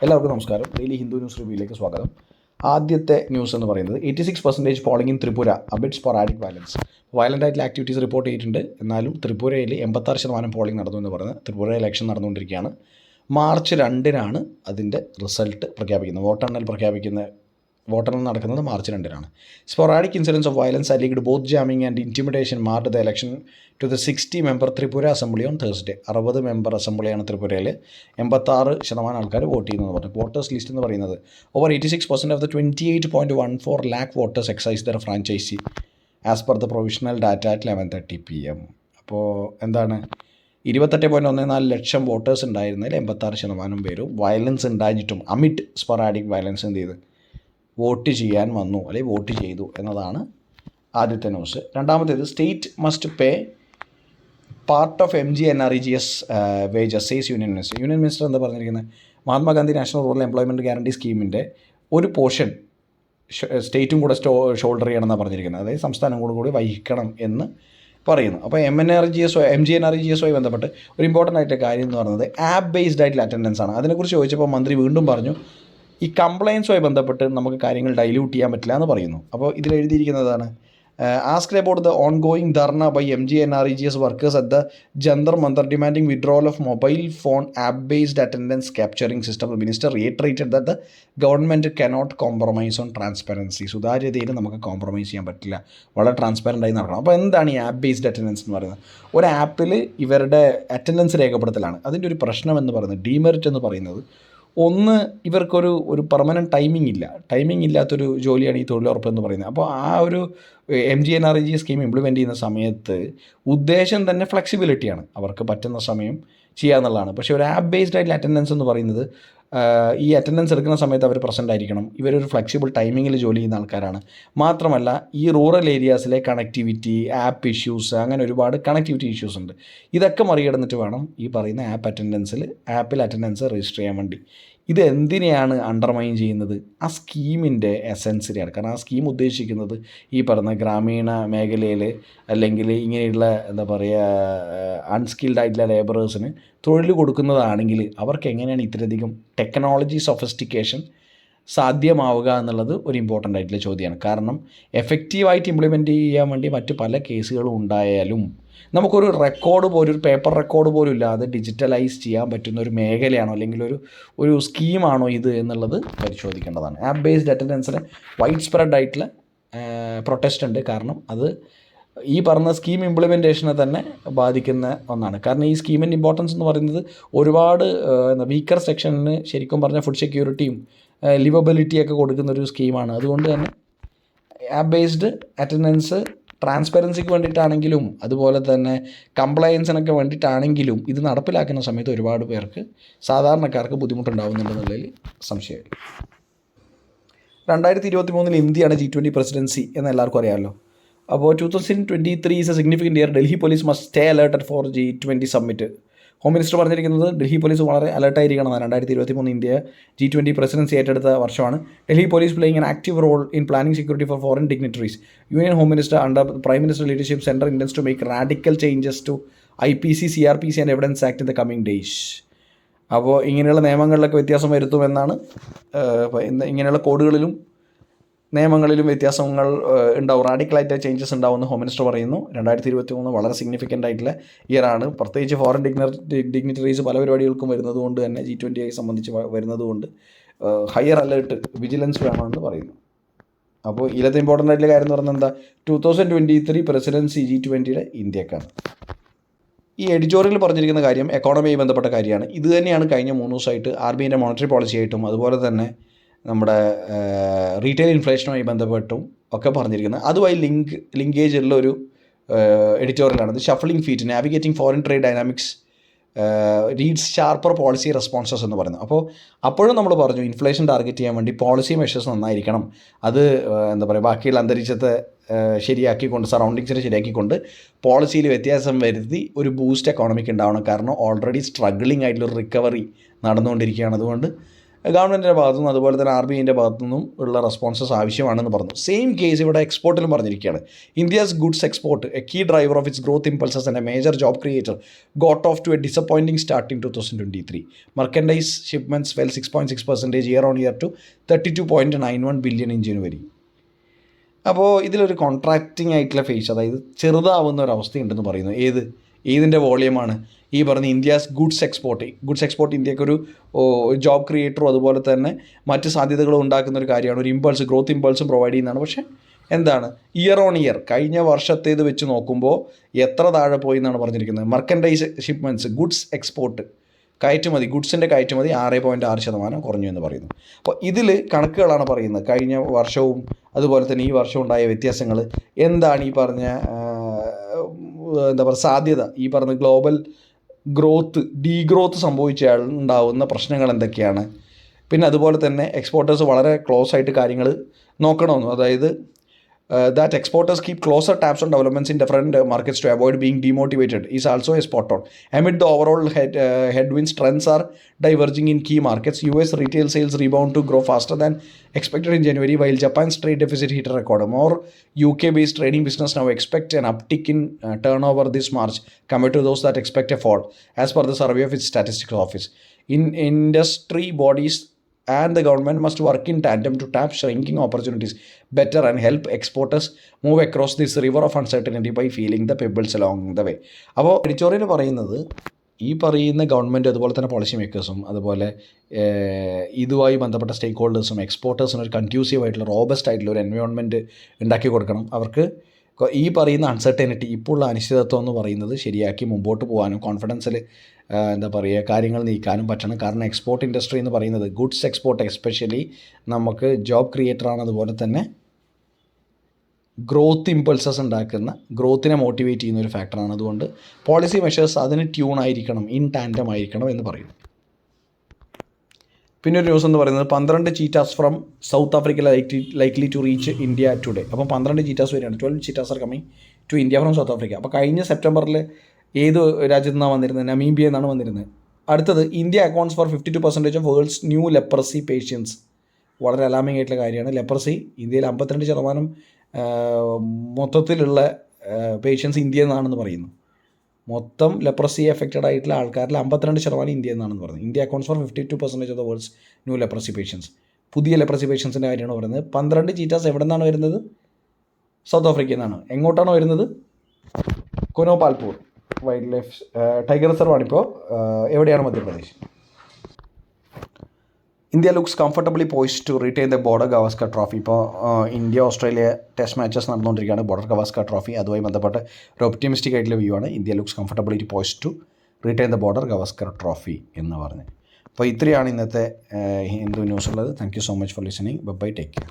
എല്ലാവർക്കും നമസ്കാരം. Daily Hindu news റിവ്യൂയിലേക്ക് സ്വാഗതം. ആദ്യത്തെ ന്യൂസ് എന്ന് പറയുന്നത് 86% polling in Tripura amid sporadic violence. Violent ആയിട്ടുള്ള ആക്ടിവിറ്റീസ് റിപ്പോർട്ട് ചെയ്തിട്ടുണ്ട്. എന്നാലും ത്രിപുരയിൽ 86% പോളിംഗ് നടന്നു എന്ന് പറയുന്നത് ത്രിപുര ഇലക്ഷൻ നടന്നുകൊണ്ടിരിക്കുകയാണ്. മാർച്ച് 2-നാണ് അതിൻ്റെ റിസൾട്ട് പ്രഖ്യാപിക്കുന്നത്. വോട്ടെണ്ണൽ നടക്കുന്നത് മാർച്ച് 2-നാണ്. Sporadic incidence of violence alleged booth jamming and intimidation marred the election to the 60-മെമ്പർ ത്രിപുര അസംബ്ലി ഓൺ തേഴ്സ്ഡേ. 60-മെമ്പർ അസംബ്ലിയാണ് ത്രിപുരയിൽ. 86% ആൾക്കാർ വോട്ട് ചെയ്യുന്നതെന്ന് പറഞ്ഞു. വോട്ടേഴ്സ് ലിസ്റ്റ് എന്ന് പറയുന്നത് over 86% of the 28.14 lakh voters exercise their franchise as per the provisional data at 11:30 PM. അപ്പോൾ എന്താണ്, 28.14 ലക്ഷം വോട്ടേഴ്സ് ഉണ്ടായിരുന്നതിൽ 86% പേരും വയലൻസ് ഉണ്ടായിട്ടും അമിഡ് സ്പൊറാഡിക് വയലൻസ് എന്ത് ചെയ്ത് വോട്ട് ചെയ്യാൻ വന്നു അല്ലെങ്കിൽ വോട്ട് ചെയ്തു എന്നതാണ് ആദ്യത്തെ ന്യൂസ്. രണ്ടാമത്തേത് state must pay part of MGNREGS wages cess union minister. Union minister എന്താ പറഞ്ഞിരിക്കുന്നത്? Mahatma Gandhi national rural employment guarantee സ്കീമിൻ്റെ ഒരു പോർഷൻ സ്റ്റേറ്റും കൂടെ ഷോൾഡർ ചെയ്യണമെന്നാണ് പറഞ്ഞിരിക്കുന്നത്. അതായത് സംസ്ഥാനം കൂടി വഹിക്കണം എന്ന് പറയുന്നു. അപ്പോൾ MGNREGS ബന്ധപ്പെട്ട് ഒരു ഇമ്പോർട്ടൻ്റ് ആയിട്ട് കാര്യം എന്ന് പറയുന്നത് ആപ്പ് ബേസ്ഡ് ആയിട്ടുള്ള അറ്റൻഡൻസ് ആണ്. അതിനെക്കുറിച്ച് ചോദിച്ചപ്പോൾ മന്ത്രി വീണ്ടും പറഞ്ഞു ഈ കംപ്ലയൻസുമായി ബന്ധപ്പെട്ട് നമുക്ക് കാര്യങ്ങൾ ഡൈല്യൂട്ട് ചെയ്യാൻ പറ്റില്ല എന്ന് പറയുന്നു. അപ്പോൾ ഇതിൽ എഴുതിയിരിക്കുന്നതാണ് asked about the ongoing dharna by MGNREGS workers at the Jantar Mantar demanding withdrawal of mobile phone app based attendance capturing system. Minister reiterated that the government cannot compromise on transparency. സുതാര്യതയിൽ നമുക്ക് കോംപ്രമൈസ് ചെയ്യാൻ പറ്റില്ല, വളരെ ട്രാൻസ്പെറൻ്റ് ആയി നടക്കണം. അപ്പോൾ എന്താണ് ഈ ആപ്പ് ബേസ്ഡ് അറ്റൻഡൻസ് എന്ന് പറയുന്നത്? ഒരു ആപ്പിൽ ഇവരുടെ അറ്റൻഡൻസ് രേഖപ്പെടുത്തലാണ്. അതിൻ്റെ ഒരു പ്രശ്നം എന്ന് പറയുന്നത്, ഡീമെറിറ്റ് എന്ന് പറയുന്നത്, ഒന്ന് ഇവർക്കൊരു പെർമനൻറ്റ് ടൈമിംഗ് ഇല്ലാത്തൊരു ജോലിയാണ് ഈ തൊഴിലുറപ്പ് എന്ന് പറയുന്നത്. അപ്പോൾ ആ ഒരു MGNREGS സ്കീം ഇംപ്ലിമെൻറ്റ് ചെയ്യുന്ന സമയത്ത് ഉദ്ദേശം തന്നെ ഫ്ലെക്സിബിലിറ്റിയാണ്, അവർക്ക് പറ്റുന്ന സമയം ചെയ്യാന്നുള്ളതാണ്. പക്ഷേ ഒരു ആപ്പ് ബേസ്ഡ് ആയിട്ടുള്ള അറ്റൻഡൻസ് എന്ന് പറയുന്നത് ഈ അറ്റൻഡൻസ് എടുക്കുന്ന സമയത്ത് അവർ പ്രസൻ്റ് ആയിരിക്കണം. ഇവരൊരു ഫ്ലെക്സിബിൾ ടൈമിങ്ങിൽ ജോലി ചെയ്യുന്ന ആൾക്കാരാണ്. മാത്രമല്ല ഈ റൂറൽ ഏരിയാസിലെ കണക്ടിവിറ്റി, ആപ്പ് ഇഷ്യൂസ്, അങ്ങനെ ഒരുപാട് കണക്ടിവിറ്റി ഇഷ്യൂസ് ഉണ്ട്. ഇതൊക്കെ മറികടന്നിട്ട് വേണം ഈ പറയുന്ന ആപ്പിൽ അറ്റൻഡൻസ് രജിസ്റ്റർ ചെയ്യാൻ വേണ്ടി. ഇത് എന്തിനെയാണ് അണ്ടർമൈൻ ചെയ്യുന്നത്? ആ സ്കീമിൻ്റെ എസെൻസിനെയാണ്. കാരണം ആ സ്കീം ഉദ്ദേശിക്കുന്നത് ഈ പറഞ്ഞ ഗ്രാമീണ മേഖലയിൽ അല്ലെങ്കിൽ ഇങ്ങനെയുള്ള എന്താ പറയുക അൺസ്കിൽഡ് ആയിട്ടുള്ള ലേബറേഴ്സിന് തൊഴിൽ കൊടുക്കുന്നതാണെങ്കിൽ അവർക്ക് എങ്ങനെയാണ് ഇത്രയധികം ടെക്നോളജി സൊഫിസ്റ്റിക്കേഷൻ സാധ്യമാവുക എന്നുള്ളത് ഒരു ഇമ്പോർട്ടൻ്റ് ആയിട്ടുള്ള ചോദ്യമാണ്. കാരണം എഫക്റ്റീവായിട്ട് ഇംപ്ലിമെൻറ്റ് ചെയ്യാൻ വേണ്ടി മറ്റ് പല കേസുകളും ഉണ്ടായാലും നമുക്കൊരു ഒരു പേപ്പർ റെക്കോർഡ് പോലും ഇല്ലാതെ ഡിജിറ്റലൈസ് ചെയ്യാൻ പറ്റുന്ന ഒരു മേഖലയാണോ അല്ലെങ്കിൽ ഒരു സ്കീമാണോ ഇത് എന്നുള്ളത് പരിശോധിക്കേണ്ടതാണ്. ആപ്പ് ബേസ്ഡ് അറ്റൻഡൻസിന് വൈഡ് സ്പ്രെഡ് ആയിട്ടുള്ള പ്രൊട്ടസ്റ്റ് ഉണ്ട്. കാരണം അത് ഈ പറഞ്ഞ സ്കീം ഇംപ്ലിമെൻറ്റേഷനെ തന്നെ ബാധിക്കുന്ന ഒന്നാണ്. കാരണം ഈ സ്കീമിൻ്റെ ഇമ്പോർട്ടൻസ് എന്ന് പറയുന്നത് ഒരുപാട് വീക്കർ സെക്ഷനിന് ശരിക്കും പറഞ്ഞാൽ ഫുഡ് സെക്യൂരിറ്റിയും ലിവബിലിറ്റിയൊക്കെ കൊടുക്കുന്നൊരു സ്കീമാണ്. അതുകൊണ്ട് തന്നെ ആപ്പ് ബേസ്ഡ് അറ്റൻഡൻസ് ട്രാൻസ്പെറൻസിക്ക് വേണ്ടിയിട്ടാണെങ്കിലും അതുപോലെ തന്നെ കംപ്ലയൻസിനൊക്കെ വേണ്ടിയിട്ടാണെങ്കിലും ഇത് നടപ്പിലാക്കുന്ന സമയത്ത് ഒരുപാട് പേർക്ക്, സാധാരണക്കാർക്ക് ബുദ്ധിമുട്ടുണ്ടാകുന്നുണ്ടെന്നുള്ളതിൽ സംശയമില്ല. 2023 ഇന്ത്യയാണ് G20 പ്രസിഡൻസി എന്ന് എല്ലാവർക്കും അറിയാമല്ലോ. അപ്പോൾ 2023 is a significant year. Delhi police must stay alerted for G20 summit. Home minister പറഞ്ഞിരിക്കുന്നത് ഡൽഹി പോലീസ് വളരെ അലർട്ടായിരിക്കണമെന്നാണ്. 2023 ഇന്ത്യ G20 പ്രസിഡൻസി ഏറ്റെടുത്ത വർഷമാണ്. Delhi police playing an active role in planning security for foreign dignitaries. Union home minister under prime minister leadership centre intends to make radical changes to IPC, CRPC and evidence act in the coming days. അപ്പോൾ ഇങ്ങനെയുള്ള നിയമങ്ങളിലൊക്കെ വ്യത്യാസം വരുത്തുമെന്നാണ്. ഇങ്ങനെയുള്ള കോഡുകളിലും നിയമങ്ങളിലും വ്യത്യാസങ്ങൾ ഉണ്ടാവും, റാഡിക്കലായിട്ട് changes ഉണ്ടാവുമെന്ന് home minister പറയുന്നു. 2023 വളരെ significant ആയിട്ടുള്ള ഇയറാണ്. പ്രത്യേകിച്ച് ഫോറിൻ ഡിഗ്നിറ്ററീസ് പല പരിപാടികൾക്കും വരുന്നതുകൊണ്ട് തന്നെ G20 സംബന്ധിച്ച് വരുന്നതുകൊണ്ട് ഹയർ അലേർട്ട് വിജിലൻസ് വേണമെന്ന് പറയുന്നു. അപ്പോൾ ഇതിലത്തെ ഇമ്പോർട്ടൻ്റ് ആയിട്ടുള്ള കാര്യം എന്ന് പറഞ്ഞാൽ എന്താ, 2023 പ്രസിഡൻസി G20 ഇന്ത്യക്കാണ്. ഈ എഡിറ്റോറിയൽ പറഞ്ഞിരിക്കുന്ന കാര്യം എക്കോണമിയുമായി ബന്ധപ്പെട്ട കാര്യമാണ്. ഇത് തന്നെയാണ് കഴിഞ്ഞ 3 ദിവസമായിട്ട് RBIൻ്റെ മോണിറ്ററി പോളിസി ആയിട്ടും അതുപോലെ തന്നെ നമ്മുടെ റീറ്റെയിൽ ഇൻഫ്ലേഷനുമായി ബന്ധപ്പെട്ടും ഒക്കെ പറഞ്ഞിരിക്കുന്നത്. അതുമായി ലിങ്കേജ് ഉള്ള ഒരു എഡിറ്റോറിയലാണ്. ഇത് shuffling feet navigating foreign trade dynamics reads sharper policy responses എന്ന് പറയുന്നത്. അപ്പോൾ അപ്പോഴും നമ്മൾ പറഞ്ഞു ഇൻഫ്ലേഷൻ ടാർഗറ്റ് ചെയ്യാൻ വേണ്ടി പോളിസി മെഷേഴ്സ് നന്നായിരിക്കണം. അത് എന്താ പറയുക, ബാക്കിയുള്ള അന്തരീക്ഷത്തെ ശരിയാക്കിക്കൊണ്ട്, സറൗണ്ടിങ്സിനെ ശരിയാക്കിക്കൊണ്ട് പോളിസിയിൽ വ്യത്യാസം വരുത്തി ഒരു ബൂസ്റ്റ് എക്കോണമിക്ക് ഉണ്ടാവണം. കാരണം ഓൾറെഡി സ്ട്രഗ്ലിംഗ് ആയിട്ടുള്ളൊരു റിക്കവറി നടന്നുകൊണ്ടിരിക്കുകയാണ്. അതുകൊണ്ട് ഗവൺമെൻറ്റിൻ്റെ ഭാഗത്തുനിന്നും അതുപോലെ തന്നെ RBIൻ്റെ ഭാഗത്തുനിന്നും ഉള്ള റെസ്പോൺസസ് ആവശ്യമാണെന്ന് പറഞ്ഞു. സെയിം കേസ് ഇവിടെ എക്സ്പോർട്ടിലും പറഞ്ഞിരിക്കുകയാണ്. India's goods export, a key driver of its growth impulses and a major job creator, got off to a disappointing start in 2023. Merchandise shipments fell 6.6% year on year to 32.91 billion in January. അപ്പോൾ ഇതിലൊരു contracting ആയിട്ടുള്ള face, അതായത് ചെറുതാവുന്ന ഒരു അവസ്ഥയുണ്ടെന്ന് പറയുന്നു. ഏതിൻ്റെ വോളിയമാണ് ഈ പറഞ്ഞ India's goods export ഇന്ത്യക്കൊരു job ക്രിയേറ്ററും അതുപോലെ തന്നെ മറ്റ് സാധ്യതകളും ഉണ്ടാക്കുന്ന ഒരു കാര്യമാണ്. ഒരു ഗ്രോത്ത് ഇമ്പൾസും പ്രൊവൈഡ് ചെയ്യുന്നതാണ്. പക്ഷേ എന്താണ്, ഇയർ ഓൺ ഇയർ കഴിഞ്ഞ വർഷത്തേത് വെച്ച് നോക്കുമ്പോൾ എത്ര താഴെ പോയി എന്നാണ് പറഞ്ഞിരിക്കുന്നത്. മെർക്കൻഡൈസ് ഷിപ്മെൻറ്റ്സ്, ഗുഡ്സ് എക്സ്പോർട്ട്, ഗുഡ്സിൻ്റെ കയറ്റുമതി 6.6% കുറഞ്ഞു എന്ന് പറയുന്നു. അപ്പോൾ ഇതിൽ കണക്കുകളാണ് പറയുന്നത്. കഴിഞ്ഞ വർഷവും അതുപോലെ തന്നെ ഈ വർഷം ഉണ്ടായ വ്യത്യാസങ്ങൾ എന്താണ്, ഈ പറഞ്ഞ സാധ്യത, ഈ പറഞ്ഞ ഗ്ലോബൽ ഡീഗ്രോത്ത് സംഭവിച്ചാൽ ഉണ്ടാവുന്ന പ്രശ്നങ്ങൾ എന്തൊക്കെയാണ്. പിന്നെ അതുപോലെ തന്നെ എക്സ്പോർട്ടേഴ്സ് വളരെ ക്ലോസ് ആയിട്ട് കാര്യങ്ങൾ നോക്കണമെന്നു, അതായത് that exporters keep closer tabs on developments in different markets to avoid being demotivated is also a spot on. Amid the overall headwinds, trends are diverging in key markets. US retail sales rebound to grow faster than expected in January, while Japan's trade deficit hit a record. More UK-based trading business now expect an uptick in turnover this March compared to those that expect a fall, as per the survey of its statistics office. In industry bodies and the government must work in tandem to tap shrinking opportunities better and help exporters move across this river of uncertainty by feeling the pebbles along the way. അപ്പോൾ editorial പറയുന്നത്, ഈ പറയുന്ന government അതുപോലെ തന്നെ policy മേക്കേഴ്സും അതുപോലെ ഇതുമായി ബന്ധപ്പെട്ട സ്റ്റേക്ക് ഹോൾഡേഴ്സും എക്സ്പോർട്ടേഴ്സിന് ഒരു കൺഡ്യൂസീവ് ആയിട്ടുള്ള റോബസ്റ്റ് ആയിട്ടുള്ള ഒരു എൻവയോൺമെൻറ്റ് ഉണ്ടാക്കി കൊടുക്കണം. അവർക്ക് ഈ പറയുന്ന അൺസർട്ടനിറ്റി, ഇപ്പോൾ ഉള്ള അനിശ്ചിതത്വം എന്ന് പറയുന്നത് ശരിയാക്കി മുമ്പോട്ട് പോകാനും കോൺഫിഡൻസിൽ കാര്യങ്ങൾ നീക്കാനും പറ്റണം. കാരണം എക്സ്പോർട്ട് ഇൻഡസ്ട്രി എന്ന് പറയുന്നത്, ഗുഡ്സ് എക്സ്പോർട്ട് എസ്പെഷ്യലി നമുക്ക് ജോബ് ക്രിയേറ്ററാണ്, അതുപോലെ തന്നെ ഗ്രോത്ത് ഇമ്പൾസസ് ഉണ്ടാക്കുന്ന, ഗ്രോത്തിനെ മോട്ടിവേറ്റ് ചെയ്യുന്ന ഒരു ഫാക്ടറാണ്. അതുകൊണ്ട് പോളിസി മെഷേഴ്സ് അതിന് ട്യൂൺ ആയിരിക്കണം, ഇൻ ടാൻഡം ആയിരിക്കണം എന്ന് പറയുന്നു. പിന്നെ ഒരു ന്യൂസ് എന്ന് പറയുന്നത് 12 cheetahs from South Africa likely to reach India today. അപ്പം 12 ചീറ്റാസ് വരെയാണ്. 12 cheetahs are coming to India from South Africa. അപ്പോൾ കഴിഞ്ഞ സെപ്റ്റംബറിൽ ഏത് രാജ്യത്തു നിന്നാണ് വന്നിരുന്നത്? നമീബിയ എന്നാണ് വന്നിരുന്നത്. അടുത്തത്, India accounts for 52% of world's new leprosy patients. വളരെ അലാമിംഗ് ആയിട്ടുള്ള കാര്യമാണ്. ലെപ്രസി ഇന്ത്യയിൽ 52% മൊത്തത്തിലുള്ള പേഷ്യൻസ് ഇന്ത്യയിൽ നിന്നാണെന്ന് പറയുന്നു. മൊത്തം ലെപ്രസി എഫക്റ്റഡ് ആയിട്ടുള്ള ആൾക്കാരിൽ 52% ഇന്ത്യയിൽ നിന്നാണെന്ന് പറയുന്നത്. India accounts for 52% of the world's new leprosy patients. പുതിയ ലെപ്രസി പേഷ്യൻസിൻ്റെ കാര്യമാണ് പറയുന്നത്. 12 ചീറ്റാസ് എവിടെ നിന്നാണ് വരുന്നത്? സൗത്ത് ആഫ്രിക്കയിൽ നിന്നാണ്. എങ്ങോട്ടാണ് വരുന്നത്? കൊനോപാൽപൂർ വൈൽഡ് ലൈഫ് ടൈഗർ റിസർവാണിപ്പോൾ. എവിടെയാണ്? Madhya Pradesh. India looks comfortably poised to retain the border Gavaskar trophy. ഇപ്പോൾ ഇന്ത്യ ഓസ്ട്രേലിയ ടെസ്റ്റ് മാച്ചസ് നടന്നുകൊണ്ടിരിക്കുകയാണ്. ബോർഡർ ഗവാസ്കർ ട്രോഫി, അതുമായി ബന്ധപ്പെട്ട് ഒരു ഒപ്റ്റിമിസ്റ്റിക് ആയിട്ടുള്ള വ്യൂ ആണ്. India looks comfortably poised to retain the border Gavaskar trophy എന്ന് പറഞ്ഞ്. അപ്പോൾ ഇത്രയാണ് ഇന്നത്തെ ഹിന്ദു ന്യൂസ് ഉള്ളത്. Thank you so much for listening. Bye, take care.